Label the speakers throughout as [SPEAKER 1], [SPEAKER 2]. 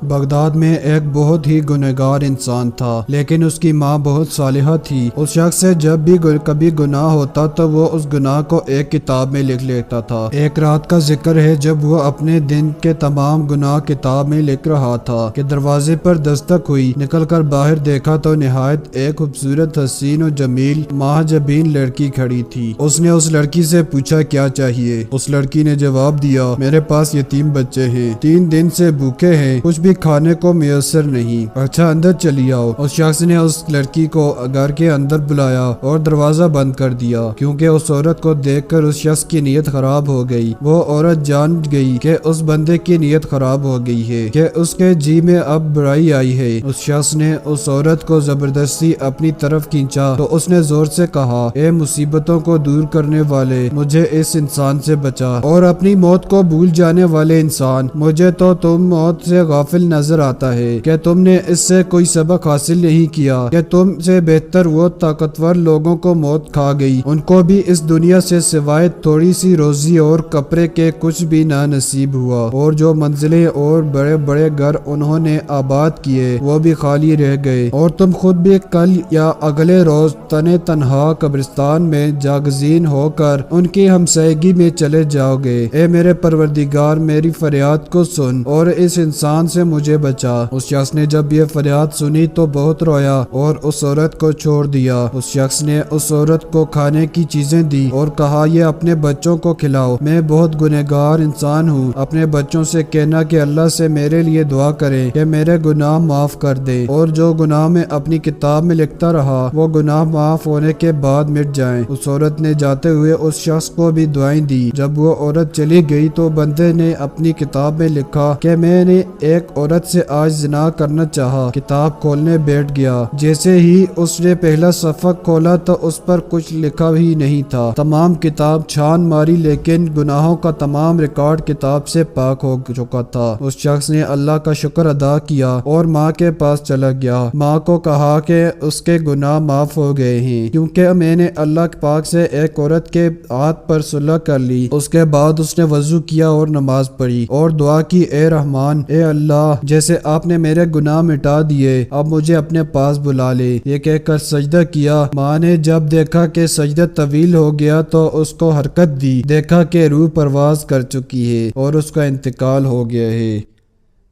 [SPEAKER 1] Baghdad میں ایک بہت ہی گنہگار انسان تھا، لیکن اس کی ماں بہت صالحہ تھی۔ اس شخص سے جب بھی کبھی گناہ ہوتا تو وہ اس گناہ کو ایک کتاب میں لکھ لیتا تھا۔ ایک رات کا ذکر ہے جب وہ اپنے دن کے تمام گناہ کتاب میں لکھ رہا تھا کہ دروازے پر دستک ہوئی۔ نکل کر باہر دیکھا تو نہایت ایک خوبصورت، حسین و جمیل ماہ جبین لڑکی کھڑی تھی۔ اس نے اس لڑکی سے پوچھا کیا چاہیے؟ اس لڑکی نے جواب دیا، میرے پاس یتیم بچے ہیں، 3 دن سے بھوکے ہیں، کچھ بھی کھانے کو میسر نہیں۔ اچھا اندر چلی آؤ۔ اس شخص نے اس لڑکی کو گھر کے اندر بلایا اور دروازہ بند کر دیا، کیونکہ اس عورت کو دیکھ کر اس شخص کی نیت خراب ہو گئی۔ وہ عورت جان گئی کہ اس بندے کی نیت خراب ہو گئی ہے، کہ اس کے جی میں اب برائی آئی ہے۔ اس شخص نے اس عورت کو زبردستی اپنی طرف کھینچا تو اس نے زور سے کہا، اے مصیبتوں کو دور کرنے والے، مجھے اس انسان سے بچا، اور اپنی موت کو بھول جانے والے انسان، مجھے تو تم موت سے غافل نظر آتا ہے کہ تم نے اس سے کوئی سبق حاصل نہیں کیا کہ تم سے بہتر وہ طاقتور لوگوں کو موت کھا گئی، ان کو بھی اس دنیا سے سوائے تھوڑی سی روزی اور کپڑے کے کچھ بھی نہ نصیب ہوا، اور جو منزلیں اور بڑے بڑے گھر انہوں نے آباد کیے وہ بھی خالی رہ گئے، اور تم خود بھی کل یا اگلے روز تنہا قبرستان میں جاگزین ہو کر ان کی ہمسائیگی میں چلے جاؤ گے۔ اے میرے پروردگار، میری فریاد کو سن اور اس انسان سے مجھے بچا۔ اس شخص نے جب یہ فریاد سنی تو بہت رویا اور اس عورت کو چھوڑ دیا۔ اس شخص نے اس عورت کو کھانے کی چیزیں دی اور کہا، یہ اپنے بچوں کو کھلاؤ، میں بہت گنہگار انسان ہوں، اپنے بچوں سے کہنا کہ اللہ سے میرے لیے دعا کریں کہ میرے گناہ معاف کر دے، اور جو گناہ میں اپنی کتاب میں لکھتا رہا وہ گناہ معاف ہونے کے بعد مٹ جائیں۔ اس عورت نے جاتے ہوئے اس شخص کو بھی دعائیں دی۔ جب وہ عورت چلی گئی تو بندے نے اپنی کتاب میں لکھا کہ میں نے ایک عورت سے آج زنا کرنا چاہا۔ کتاب کھولنے بیٹھ گیا، جیسے ہی اس نے پہلا صفحہ کھولا تو اس پر کچھ لکھا ہی نہیں تھا۔ تمام کتاب چھان ماری، لیکن گناہوں کا تمام ریکارڈ کتاب سے پاک ہو چکا تھا۔ اس شخص نے اللہ کا شکر ادا کیا اور ماں کے پاس چلا گیا۔ ماں کو کہا کہ اس کے گناہ معاف ہو گئے ہیں، کیونکہ میں نے اللہ پاک سے ایک عورت کے ہاتھ پر صلح کر لی۔ اس کے بعد اس نے وضو کیا اور نماز پڑھی اور دعا کی، اے رحمان، اے اللہ، جیسے آپ نے میرے گناہ مٹا دیے، اب مجھے اپنے پاس بلا لے۔ یہ کہہ کر سجدہ کیا۔ ماں نے جب دیکھا کہ سجدہ طویل ہو گیا تو اس کو حرکت دی، دیکھا کہ روح پرواز کر چکی ہے اور اس کا انتقال ہو گیا ہے۔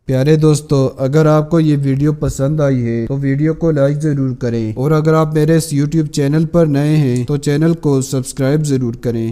[SPEAKER 1] پیارے دوستو، اگر آپ کو یہ ویڈیو پسند آئی ہے تو ویڈیو کو لائک ضرور کریں، اور اگر آپ میرے اس YouTube چینل پر نئے ہیں تو چینل کو سبسکرائب ضرور کریں۔